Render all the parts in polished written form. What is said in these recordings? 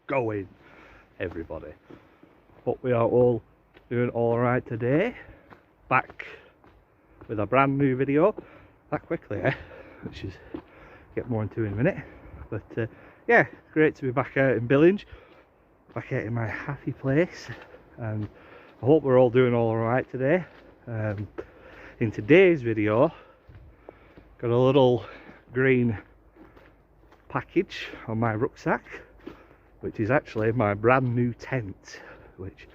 going, everybody? Hope we are all doing alright today. Back with a brand new video. That quickly, which is get more into in a minute. But yeah, great to be back out in Billinge, back out in my happy place, and I hope we're all doing alright today. In today's video, got a little green package on my rucksack, which is actually my brand new tent, which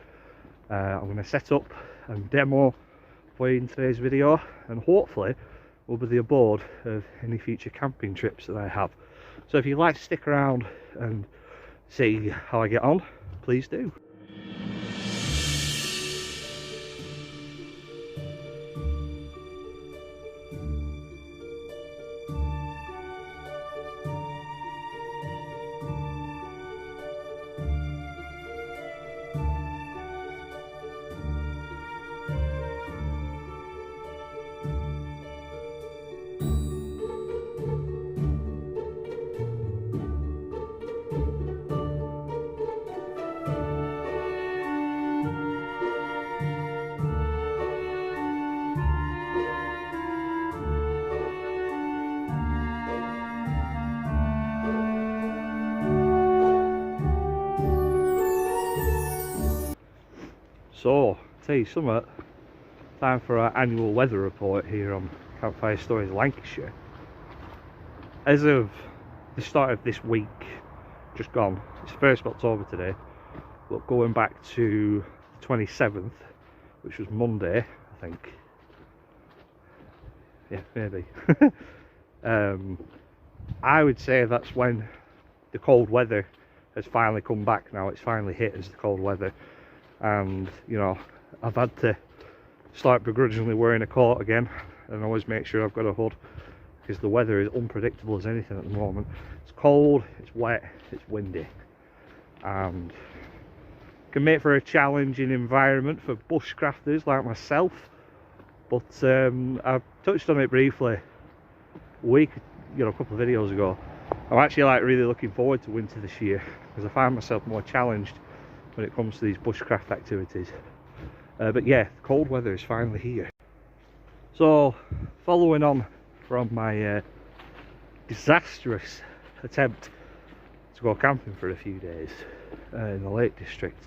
I'm going to set up and demo for you in today's video, and hopefully will be the abode of any future camping trips that I have. So if you'd like to stick around and see how I get on, please do. So, tell you something, time for our annual weather report here on Campfire Stories Lancashire. As of the start of this week, just gone, it's 1st of October today, but going back to the 27th, which was Monday, I think. Yeah, maybe. I would say that's when the cold weather has finally come back now. It's finally hit as the cold weather. And you know, I've had to start begrudgingly wearing a coat again, and always make sure I've got a hood, because the weather is unpredictable as anything at the moment. It's cold, it's wet, it's windy, and can make for a challenging environment for bushcrafters like myself. But I've touched on it briefly a couple of videos ago. I'm actually really looking forward to winter this year, because I find myself more challenged when it comes to these bushcraft activities. But yeah, cold weather is finally here. So, following on from my disastrous attempt to go camping for a few days in the Lake District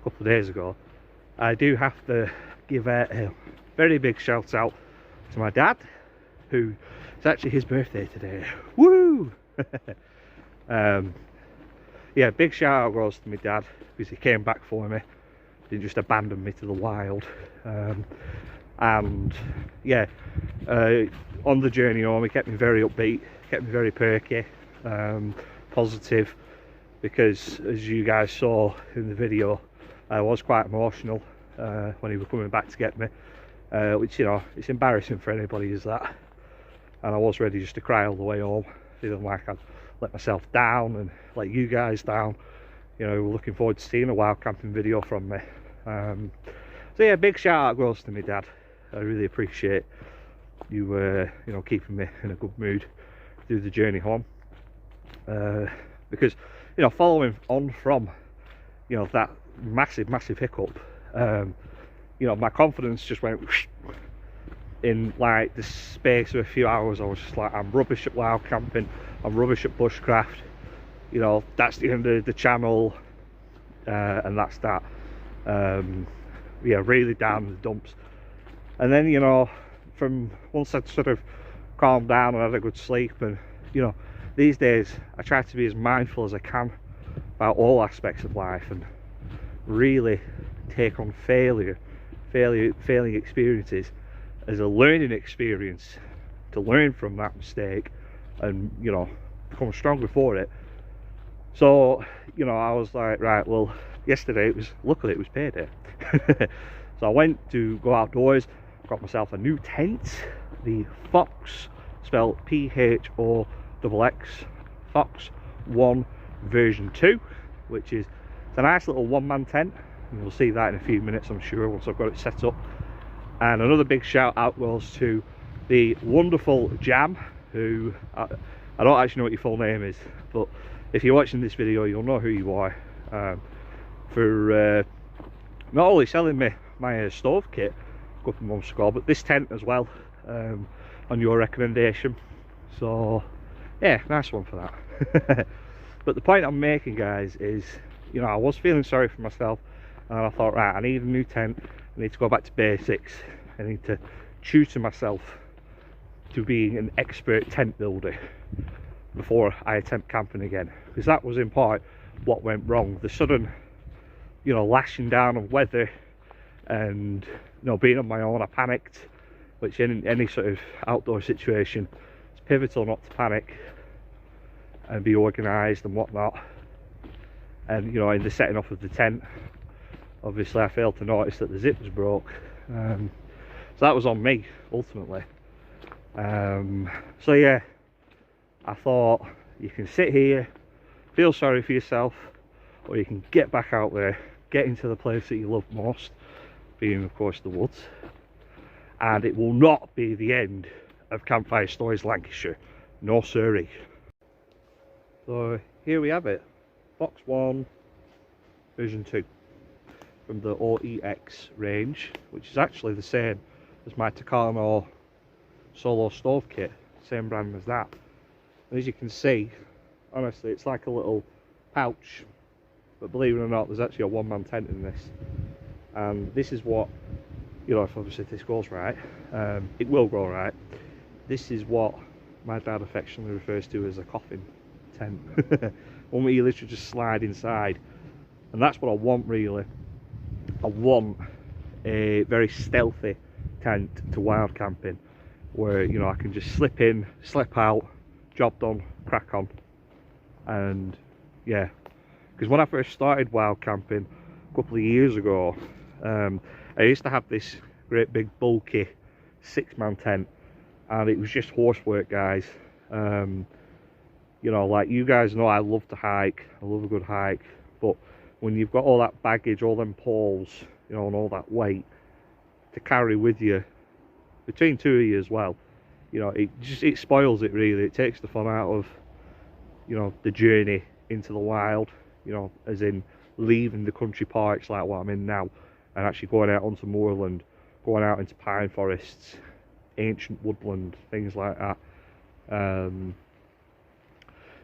a couple of days ago, I do have to give a very big shout out to my dad, who it's actually his birthday today. Woo! Yeah, big shout out goes to my dad, because he came back for me, didn't just abandon me to the wild. And yeah, on the journey home he kept me very upbeat, kept me very perky, positive, because as you guys saw in the video, I was quite emotional when he was coming back to get me, which, you know, it's embarrassing for anybody, is that. And I was ready just to cry all the way home, feeling like I'd let myself down and let you guys down. You know, we're looking forward to seeing a wild camping video from me. So yeah, big shout out goes to me dad. I really appreciate you you know, keeping me in a good mood through the journey home, because, you know, following on from, you know, that massive hiccup, you know, my confidence just went in like the space of a few hours. I was just like, I'm rubbish at wild camping, I'm rubbish at bushcraft, you know, that's the end of the channel, and that's that. Yeah, really down in the dumps. And then, you know, from once I'd sort of calmed down and had a good sleep, and, you know, these days I try to be as mindful as I can about all aspects of life, and really take on failing experiences as a learning experience, to learn from that mistake and, you know, become stronger for it. So, you know, I was like, right, well, yesterday luckily it was payday. So I went to go outdoors, got myself a new tent, the Phoxx, spelled Phoxx, Phoxx 1 version 2, which is, it's a nice little one-man tent, and you'll see that in a few minutes, I'm sure, once I've got it set up. And another big shout out goes to the wonderful Jam, who I don't actually know what your full name is, but if you're watching this video, you'll know who you are, for not only selling me my stove kit a couple of months ago, but this tent as well, on your recommendation. So yeah, nice one for that. But the point I'm making, guys, is, you know, I was feeling sorry for myself, and I thought, right, I need a new tent, I need to go back to basics, I need to tutor myself to being an expert tent builder before I attempt camping again, because that was in part what went wrong. The sudden, you know, lashing down of weather, and, you know, being on my own, I panicked, which in any sort of outdoor situation, it's pivotal not to panic and be organised and whatnot. And, you know, in the setting off of the tent, obviously I failed to notice that the zip was broke, so that was on me ultimately. So yeah, I thought, you can sit here, feel sorry for yourself, or you can get back out there, get into the place that you love most, being of course the woods, and it will not be the end of Campfire Stories Lancashire, no siree. So here we have it, Phoxx 1 version 2 from the OEX range, which is actually the same as my Tucano solo stove kit, same brand as that. And as you can see, honestly, it's like a little pouch, but believe it or not, there's actually a one-man tent in this. And this is what, you know, if obviously this goes right, it will go right, this is what my dad affectionately refers to as a coffin tent. One where you literally just slide inside, and that's what I want really. I want a very stealthy tent to wild camping, where, you know, I can just slip in, slip out, job done, crack on. And yeah, because when I first started wild camping a couple of years ago, I used to have this great big bulky 6-man tent, and it was just horsework, guys. You know, like you guys know, I love to hike, I love a good hike, but when you've got all that baggage, all them poles, you know, and all that weight to carry with you, between two of you as well, you know, it spoils it really. It takes the fun out of, you know, the journey into the wild, you know, as in leaving the country parks like what I'm in now, and actually going out onto moorland, going out into pine forests, ancient woodland, things like that.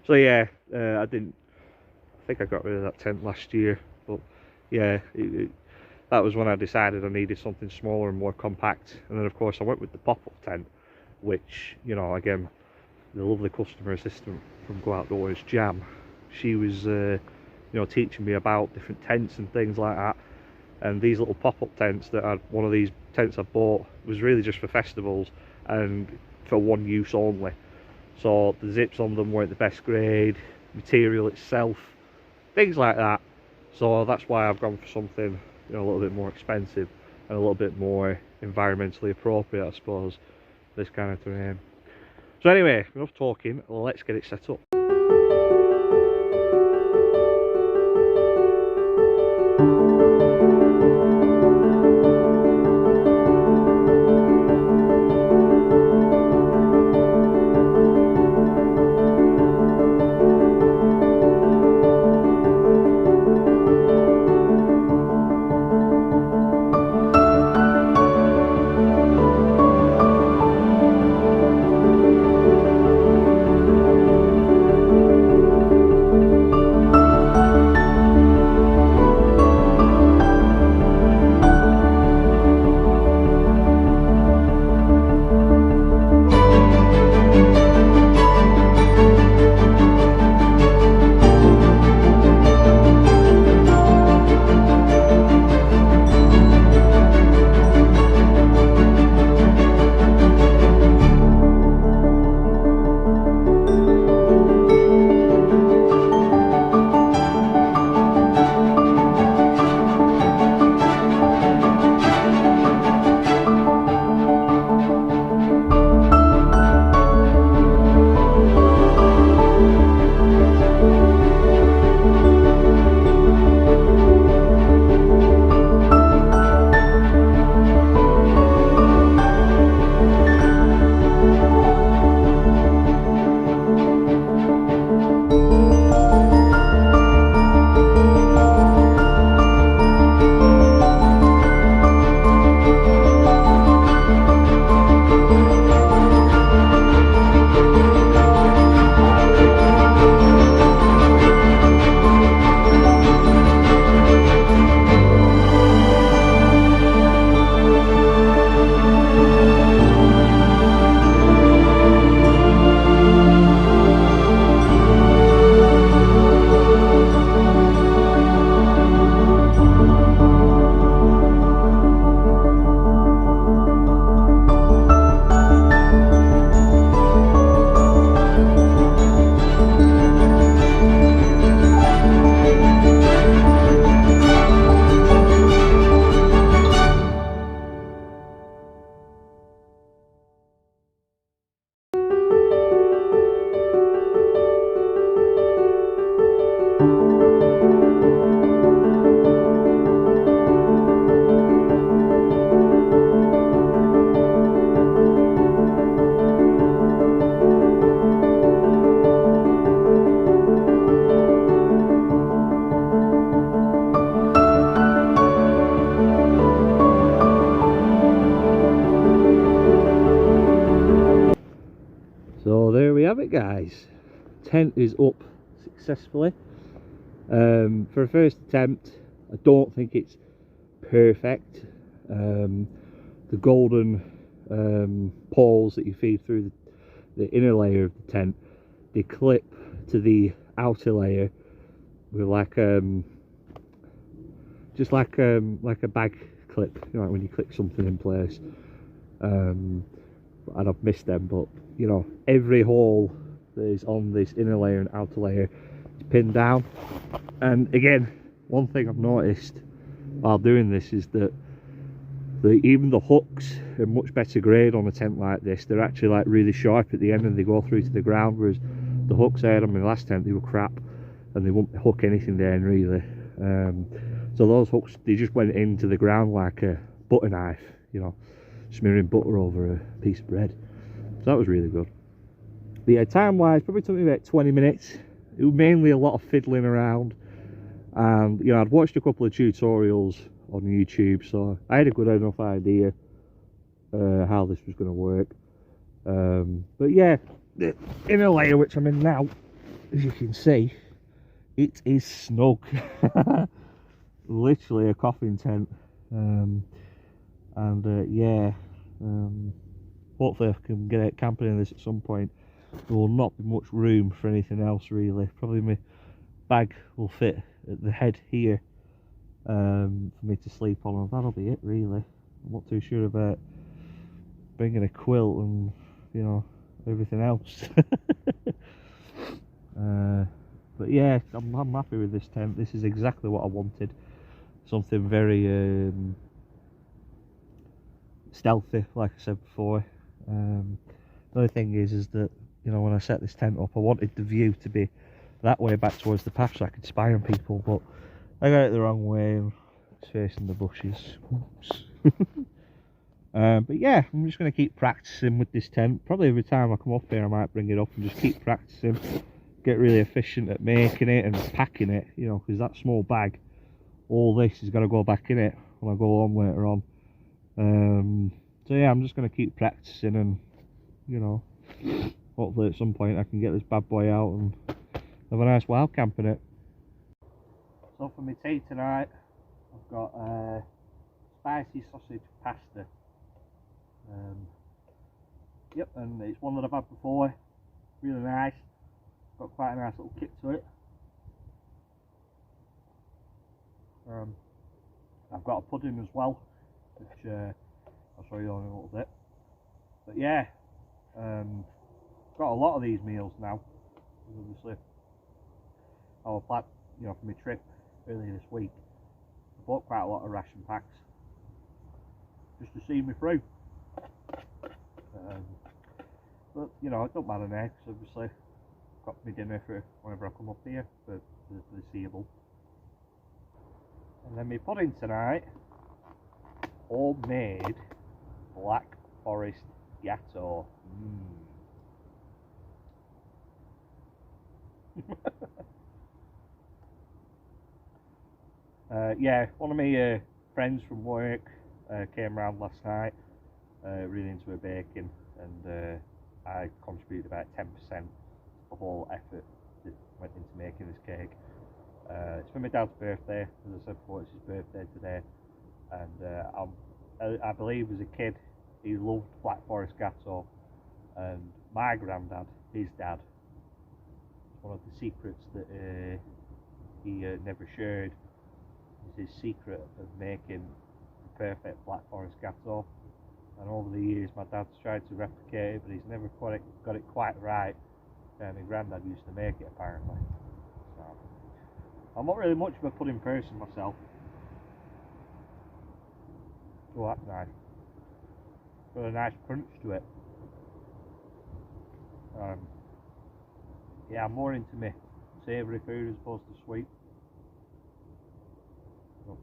So yeah, I think I got rid of that tent last year, but yeah, that was when I decided I needed something smaller and more compact. And then of course I went with the pop-up tent, which, you know, again, the lovely customer assistant from Go Outdoors, Jam, she was you know, teaching me about different tents and things like that. And these little pop-up tents that one of these tents I bought was really just for festivals and for one use only. So the zips on them weren't the best grade, material itself, things like that. So that's why I've gone for something, you know, a little bit more expensive and a little bit more environmentally appropriate, I suppose, this kind of terrain. So anyway, enough talking, let's get it set up. guys, tent is up successfully. For a first attempt, I don't think it's perfect. The golden poles that you feed through the inner layer of the tent, they clip to the outer layer with like just like a bag clip, you know, like when you click something in place. And I've missed them, but you know, every hole that is on this inner layer and outer layer is pinned down. And again, one thing I've noticed while doing this is that even the hooks are much better grade on a tent like this. They're actually like really sharp at the end and they go through to the ground, whereas the hooks I had on my last tent, they were crap and they wouldn't hook anything down really. So those hooks, they just went into the ground like a butter knife, you know, smearing butter over a piece of bread. So that was really good. But yeah, time wise, probably took me about 20 minutes. It was mainly a lot of fiddling around, and you know, I'd watched a couple of tutorials on YouTube, so I had a good enough idea how this was going to work. But yeah, the inner layer which I'm in now, as you can see, it is snug. Literally a coffin tent. Yeah, hopefully I can get out camping in this at some point. There will not be much room for anything else really. Probably my bag will fit at the head here for me to sleep on, and that'll be it really. I'm not too sure about bringing a quilt and, you know, everything else. But yeah, I'm happy with this tent. This is exactly what I wanted. Something very stealthy, like I said before. The only thing is that, you know, when I set this tent up, I wanted the view to be that way back towards the path so I could spy on people, but I got it the wrong way and it's facing the bushes. Oops. But yeah, I'm just going to keep practicing with this tent. Probably every time I come up here I might bring it up and just keep practicing, get really efficient at making it and packing it, you know, because that small bag, all this has got to go back in it when I go home later on. So yeah, I'm just going to keep practicing, and you know, hopefully at some point I can get this bad boy out and have a nice wild camp in it. So for my tea tonight, I've got spicy sausage pasta. Yep, and it's one that I've had before, really nice, got quite a nice little kick to it. I've got a pudding as well, which I'll show you in a little bit. But yeah, got a lot of these meals now. Obviously, I was planning, you know, for my trip earlier this week. I bought quite a lot of ration packs just to see me through. But you know, it don't matter now, because obviously I've got my dinner for whenever I come up here for the foreseeable. And then my pudding tonight, homemade Black Forest Gatto. Yeah, one of my friends from work came round last night, really into her baking, and I contributed about 10% of the whole effort that went into making this cake. It's for my dad's birthday, as I said before, it's his birthday today, and I believe as a kid he loved Black Forest Gatto, and my granddad, his dad, one of the secrets that he never shared is his secret of making the perfect Black Forest Gatto. And over the years my dad's tried to replicate it, but he's never quite got it quite right. And my granddad used to make it apparently. So I'm not really much of a pudding person myself. Oh, that's nice. Got a nice crunch to it. Yeah, I'm more into me savoury food as opposed to sweet. So,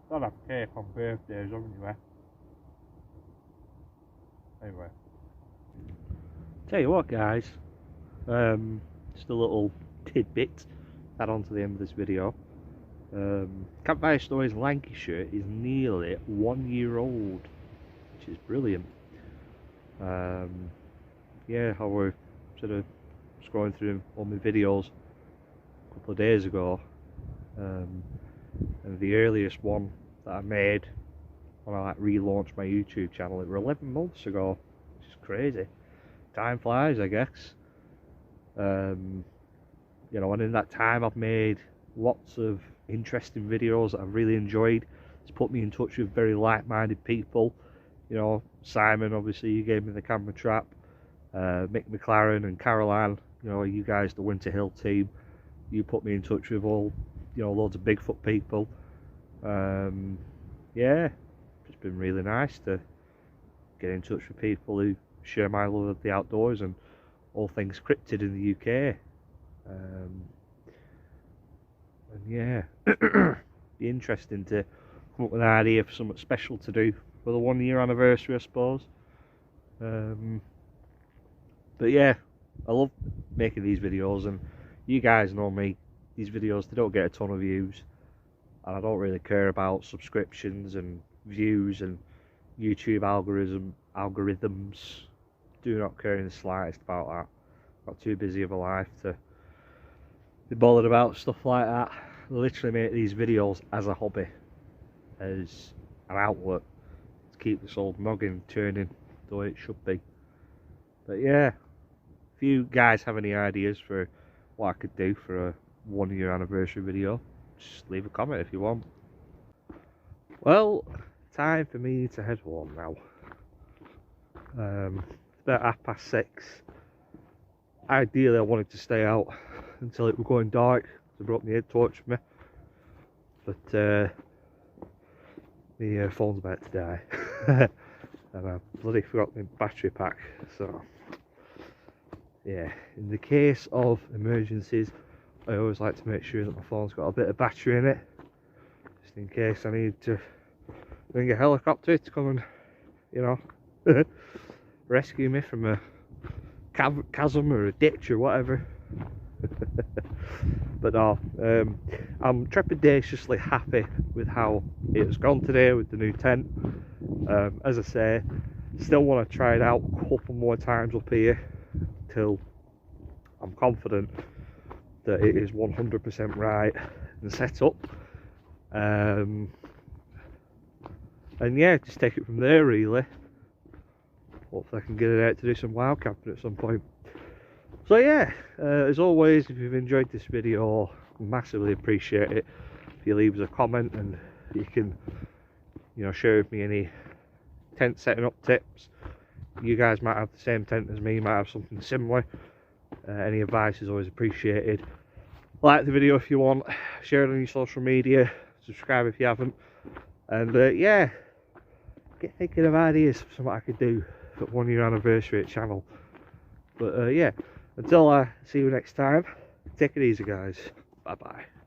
don't have cake on birthdays, haven't you, eh? Anyway. Tell you what, guys, just a little tidbit add on to the end of this video. Campfire Stories Lancashire is nearly 1 year old, which is brilliant. Yeah, I was sort of scrolling through all my videos a couple of days ago, and the earliest one that I made when I like relaunched my YouTube channel, it was 11 months ago, which is crazy. Time flies, I guess. You know, and in that time I've made lots of interesting videos that I've really enjoyed. It's put me in touch with very like-minded people. You know, Simon, obviously, you gave me the camera trap. Mick McLaren and Caroline, you know, you guys, the Winter Hill team, you put me in touch with all, you know, loads of Bigfoot people. Yeah, it's been really nice to get in touch with people who share my love of the outdoors and all things cryptid in the UK. And yeah, be interesting to come up with an idea for something special to do for the 1 year anniversary, I suppose. But yeah, I love making these videos, and you guys know me, these videos, they don't get a ton of views, and I don't really care about subscriptions and views and YouTube algorithms. Do not care in the slightest about that. Got too busy of a life to be bothered about stuff like that. I literally make these videos as a hobby, as an outlet to keep this old noggin turning the way it should be. But yeah, if you guys have any ideas for what I could do for a 1 year anniversary video, just leave a comment if you want. Well, time for me to head home now. It's about 6:30. Ideally I wanted to stay out until it was going dark. They brought me a torch with me, but the phone's about to die. And I bloody forgot my battery pack, so yeah, in the case of emergencies I always like to make sure that my phone's got a bit of battery in it, just in case I need to ring a helicopter to come and, you know, rescue me from a chasm or a ditch or whatever. But no, I'm trepidatiously happy with how it's gone today with the new tent. As I say, still want to try it out a couple more times up here till I'm confident that it is 100% right and set up. And yeah, just take it from there really. Hopefully I can get it out to do some wild camping at some point. So yeah, as always, if you've enjoyed this video, massively appreciate it if you leave us a comment, and you can, you know, share with me any tent setting up tips. You guys might have the same tent as me, might have something similar. Any advice is always appreciated. Like the video if you want, share it on your social media, subscribe if you haven't, and yeah, get thinking of ideas for something I could do for 1 year anniversary at channel. But yeah, until I see you next time, take it easy guys, bye bye.